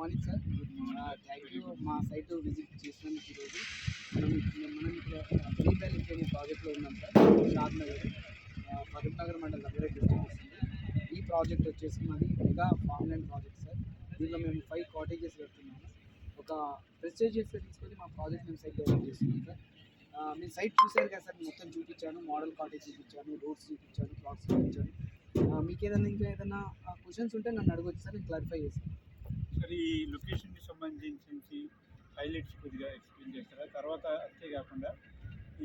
Morning sir. Thank you మా site visit చేసినందుకు. ఈరోజు మనం ఇప్పుడు గ్రీన్ వ్యాలీ అనే ప్రాజెక్ట్లో ఉన్నాం సార్. షాద్నగర్, ఫరూక్నగర్ మండలం దగ్గర డిస్ట్రిక్ట్ వస్తుంది. ఈ ప్రాజెక్ట్ వచ్చేసి మాది మెగా ఫార్మ్‌ల్యాండ్ ప్రాజెక్ట్ సార్. దీంట్లో మేము 5 కాటేజెస్ పెడుతున్నాము. ఒక ప్రెస్టీజియస్‌గా తీసుకొని మా ప్రాజెక్ట్ మేము సైట్ డెవలప్ చేస్తున్నాం సార్. మీరు సైట్ చూసారు కదా సార్, మొత్తం చూపించాను. మోడల్ కాటేజ్ చూపించాను, రోడ్స్ చూపించాను, ప్లాట్స్ చూపించాను. మీకు ఏదైనా ఇంకా ఏదైనా క్వశ్చన్స్ ఉంటే నన్ను అడగొచ్చు సార్, నేను క్లారిఫై చేస్తాను. సార్, ఈ లొకేషన్కి సంబంధించి హైలైట్స్ కొద్దిగా ఎక్స్ప్లెయిన్ చేస్తారా? తర్వాత అంతేకాకుండా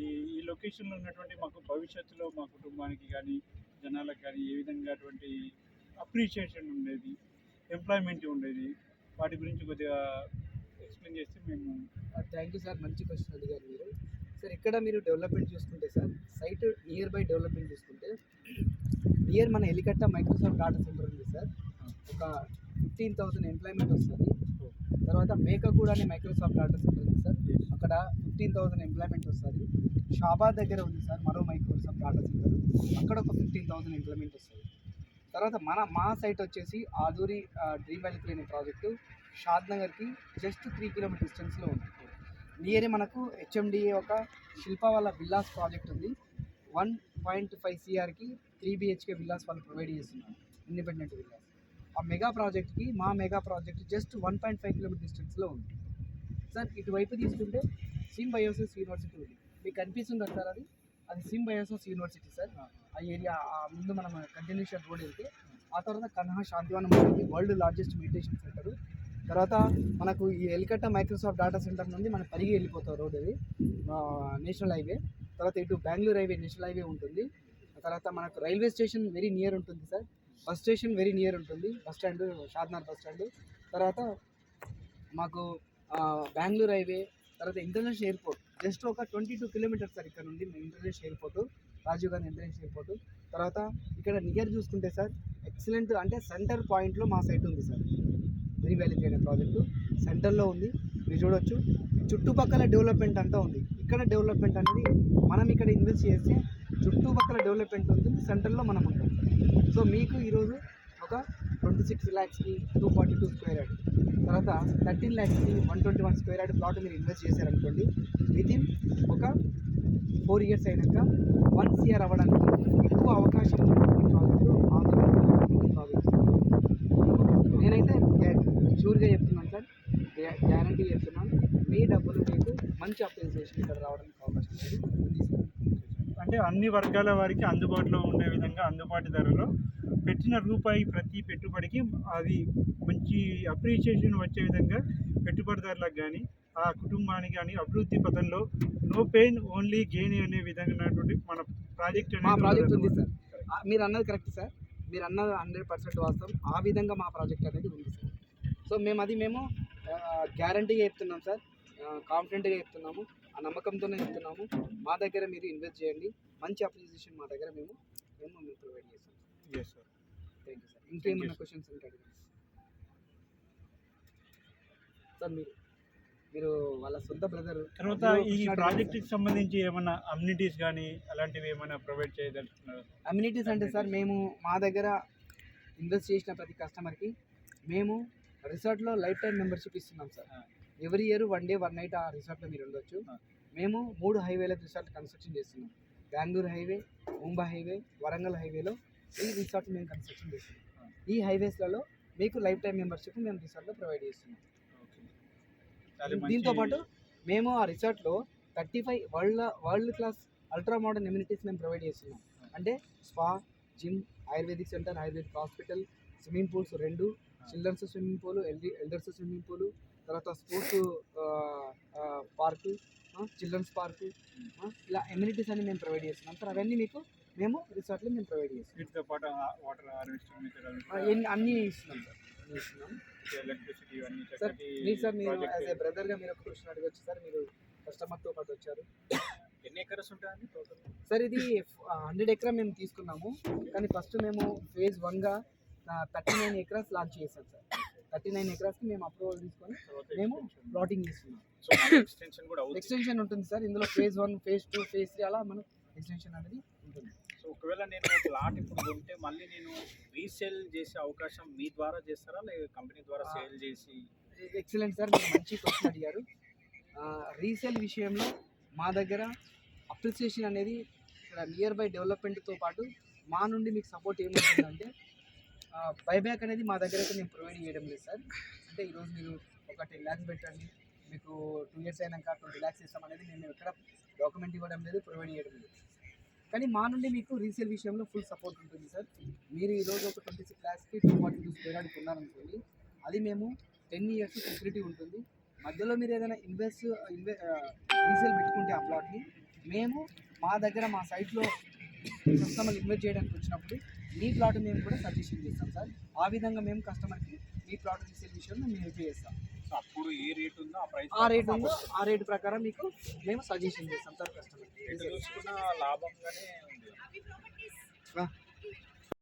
ఈ ఈ లొకేషన్లో ఉన్నటువంటి మాకు భవిష్యత్తులో మా కుటుంబానికి కానీ జనాలకు కానీ ఏ విధంగా అప్రిషియేషన్ ఉండేది, ఎంప్లాయ్మెంట్ ఉండేది, వాటి గురించి కొద్దిగా ఎక్స్ప్లెయిన్ చేస్తే మేము. థ్యాంక్ యూ సార్, మంచి క్వశ్చన్ అడిగారు మీరు. సార్ ఇక్కడ మీరు డెవలప్మెంట్ చూసుకుంటే sir, site nearby development చూసుకుంటే నియర్ మన ఎలికట్ట మైక్రోసాఫ్ట్ డాటా సెంటర్ ఉంది సార్. ఒక 15,000 ఎంప్లాయ్మెంట్ వస్తుంది. తర్వాత మేకగూడ అనే మైక్రోసాఫ్ట్ డాటా సెంటర్ ఉంది సార్, అక్కడ 15,000 ఎంప్లాయ్మెంట్ వస్తుంది. షాబాద్ దగ్గర ఉంది సార్ మరో మైక్రోసాఫ్ట్ డాటా సెంటర్, అక్కడ ఒక 15,000 ఎంప్లాయ్మెంట్ వస్తుంది. తర్వాత మా సైట్ వచ్చేసి ఆదూరి డ్రీమ్ వ్యాలీ అనే ప్రాజెక్టు షాద్నగర్కి జస్ట్ 3 కిలోమీటర్ డిస్టెన్స్లో ఉంది. నియర్ మనకు హెచ్ఎండిఏ ఒక శిల్ప వాళ్ళ విల్లాస్ ప్రాజెక్ట్ ఉంది. 1.5 CRకి 3 BHK విల్లాస్ వాళ్ళు ప్రొవైడ్ చేస్తున్నారు, ఇండిపెండెంట్ విల్లాస్. ఆ మెగా ప్రాజెక్ట్కి మా మెగా ప్రాజెక్ట్ జస్ట్ 1.5 కిలోమీటర్ డిస్టెన్స్లో ఉంది సార్. ఇటువైపు తీసుకుంటే సింబయోసిస్ యూనివర్సిటీ ఉంది, మీకు కనిపిస్తుంది సార్. అది సింబయోసిస్ యూనివర్సిటీ సార్. ఆ ఏరియా ముందు మనం కంటిన్యూషన్ రోడ్ వెళ్తే ఆ తర్వాత కన్హా శాంతివనం ఉంటుంది, వరల్డ్ లార్జెస్ట్ మెడిటేషన్ సెంటర్. తర్వాత మనకు ఈ ఎలికట్ట మైక్రోసాఫ్ట్ డాటా సెంటర్ నుండి మనం పరిగి వెళ్ళిపోతాం రోడ్, అది నేషనల్ హైవే. తర్వాత ఇటు బెంగళూరు హైవే నేషనల్ హైవే ఉంటుంది. తర్వాత మనకు రైల్వే స్టేషన్ వెరీ నియర్ ఉంటుంది sir. Bus station very near ఉంటుంది, bus stand Shadnagar bus stand. తర్వాత మాకు బెంగళూరు హైవే, తర్వాత ఇంటర్నేషనల్ ఎయిర్పోర్ట్ జస్ట్ ఒక 22 కిలోమీటర్స్ సార్ ఇక్కడ నుండి international airport, Rajiv Gandhi international airport. తర్వాత ఇక్కడ నియర్ చూసుకుంటే సార్ ఎక్సలెంట్ అంటే సెంటర్ పాయింట్లో మా సైట్ ఉంది సార్. డ్రీమ్ వ్యాలీ అనే ప్రాజెక్టు సెంటర్లో ఉంది, మీరు చూడొచ్చు. చుట్టుపక్కల డెవలప్మెంట్ అంతా ఉంది. ఇక్కడ డెవలప్మెంట్ అనేది మనం ఇక్కడ ఇన్వెస్ట్ చేస్తే చుట్టుపక్కల డెవలప్మెంట్ ఉంటుంది, సెంటర్లో మనం ఉంటాం. సో మీకు ఈరోజు ఒక 26 lakhsకి 242 స్క్వేర్ యార్డ్, తర్వాత 13 lakhsకి 121 స్క్వేర్ యార్డ్ ప్లాట్ మీరు ఇన్వెస్ట్ చేశారనుకోండి, వితిన్ ఒక 4 years అయినాక 1 CR అవ్వడానికి ఎక్కువ అవకాశం ఉంటుంది ప్రాజెక్ట్. నేనైతే షూర్గా చెప్తున్నాను సార్, గ్యారంటీ చెప్తున్నాను, మీ డబ్బులు మీకు మంచి అప్రిసియేషన్ ఇక్కడ రావడానికి అవకాశం ఉంది సార్. అంటే అన్ని వర్గాల వారికి అందుబాటులో ఉండే విధంగా అందుబాటు ధరలో పెట్టిన రూపాయి ప్రతి పెట్టుబడికి అది మంచి అప్రిషియేషన్ వచ్చే విధంగా పెట్టుబడిదారులకు కానీ ఆ కుటుంబానికి కానీ అభివృద్ధి పథంలో నో పెయిన్ ఓన్లీ గెయిన్ అనే విధంగా మన ప్రాజెక్ట్ ఉంది సార్. మీరు అన్నది కరెక్ట్ సార్, మీరు అన్నది 100% వాస్తవం. ఆ విధంగా మా ప్రాజెక్ట్ అనేది ఉంది సార్. సో మేము గ్యారంటీగా చెప్తున్నాం సార్, కాన్ఫిడెంట్గా చెప్తున్నాము, ఆ నమ్మకంతోనే చెప్తున్నాము. మా దగ్గర మీరు ఇన్వెస్ట్ చేయండి, మంచి అప్రిసియేషన్ మా దగ్గర మేము ప్రొవైడ్ చేస్తాం. Thank you sir. ఇంకేమైనా క్వశ్చన్స్ ఉంటే అడగండి సార్. మీరు వాళ్ళ సొంత బ్రదర్. తర్వాత ఈ ప్రాజెక్ట్కి సంబంధించి ఏమైనా అమ్యూనిటీస్ కానీ అలాంటివి ఏమైనా ప్రొవైడ్ చేయదలుచుకున్నారు? అమ్యూనిటీస్ అంటే సార్, మేము మా దగ్గర ఇన్వెస్ట్ చేసిన ప్రతి కస్టమర్కి మేము రిసార్ట్లో లైఫ్ టైం మెంబర్షిప్ ఇస్తున్నాం sir. Every year 1 day 1 night ఆ రిసార్ట్లో మీరు ఉండొచ్చు. మేము 3 హైవేలకు రిసార్ట్ కన్స్ట్రక్షన్ చేస్తున్నాం. బెంగళూరు హైవే, ముంబై హైవే, వరంగల్ హైవేలో ఈ రిసార్ట్ మేము కన్స్ట్రక్షన్ చేస్తున్నాం. ఈ హైవేస్లలో మీకు లైఫ్ టైం మెంబర్షిప్ మేము రిసార్ట్లో ప్రొవైడ్ చేస్తున్నాం. దీంతోపాటు మేము ఆ రిసార్ట్లో 35 world class ultra modern amenities మేము ప్రొవైడ్ చేస్తున్నాం. అంటే spa, gym, ayurvedic centre, ayurvedic hospital, swimming pools 2, children's swimming pool, elders swimming pool, తర్వాత స్పోర్ట్స్ పార్కు, చిల్డ్రన్స్ పార్కు, ఇలా ఎమ్యూనిటీస్ అన్ని మేము ప్రొవైడ్ చేస్తున్నాం సార్. అవన్నీ మీకు మేము రిసార్ట్లో మేము ప్రొవైడ్ చేస్తున్నాం. వీటితో పాటు వాటర్ హార్వెస్టింగ్ అన్నీ ఇస్తున్నాం సార్, అన్నీ ఇస్తున్నాం ఎలక్ట్రిసిటీ ఇవన్నీ సార్. మీరు సార్, మీరు యాజ్ ఏ బ్రదర్గా మీరు ఒక క్వశ్చన్ అడగచ్చు సార్. మీరు కస్టమర్తో పాటు వచ్చారు. ఎన్ని ఎకర్స్ ఉంటాయండి టోటల్? సార్ ఇది 100 acres మేము తీసుకున్నాము, కానీ ఫస్ట్ మేము phase 1గా 39 acres లాంచ్ చేసాం సార్. 39 acresకి మేము అప్రూవల్ తీసుకొని మేము ప్లాటింగ్ చేస్తున్నాం. ఎక్స్టెన్షన్ ఉంటుంది సార్ ఇందులో. phase 1, phase 2, phase 3 అలా మనం ఎక్స్టెన్షన్ అనేది ఉంటుంది. సో ఒకవేళ నేను ప్లాట్ ఇప్పుడు కొంటే మళ్ళీ నేను రీసేల్ చేసే అవకాశం మీ ద్వారా చేస్తారా, లేదా కంపెనీ ద్వారా సేల్ చేసి? ఎక్సలెంట్ సార్, మీరు మంచి క్వశ్చన్ అడిగారు. రీసేల్ విషయంలో మా దగ్గర అప్రిసియేషన్ అనేది ఇక్కడ నియర్ బై డెవలప్మెంట్తో పాటు మా నుండి మీకు సపోర్ట్ ఏమవుతుందంటే బైబ్యాక్ అనేది మా దగ్గర అయితే మేము ప్రొవైడ్ చేయడం లేదు సార్. అంటే ఈరోజు మీరు ఒక 10 lakhs పెట్టండి, మీకు 2 years అయినాక 20 lakhs ఇస్తామనేది మేము ఎక్కడ డాక్యుమెంట్ ఇవ్వడం లేదు, ప్రొవైడ్ చేయడం లేదు. కానీ మా నుండి మీకు రీసేల్ విషయంలో ఫుల్ సపోర్ట్ ఉంటుంది సార్. మీరు ఈరోజు ఒక 26 lakhsకి 242 square yard కొన్నారనుకోండి, అది మేము 10 years సెక్యూరిటీ ఉంటుంది. మధ్యలో మీరు ఏదైనా రీసేల్ పెట్టుకుంటే ఆ ప్లాట్ని మేము మా దగ్గర మా సైట్లో కస్టమర్లు ఇన్వెస్ట్ చేయడానికి వచ్చినప్పుడు మీ ప్లాట్ మేము కూడా సజెషన్ చేస్తాం సార్. ఆ విధంగా మేము కస్టమర్కి మీ ప్లాట్ రీసేల్ విషయంలో మేము హెల్ప్ చేస్తాం. సో అప్పుడు ఏ రేట్ ఉందో ఆ ప్రైస్ ఆ రేట్ ఉందో ఆ రేట్ ప్రకారం మీకు మేము సజెషన్ చేస్తాం సార్ ఎటు కస్టమర్కి. చూసుకున్న లాభంగానే ఉంది.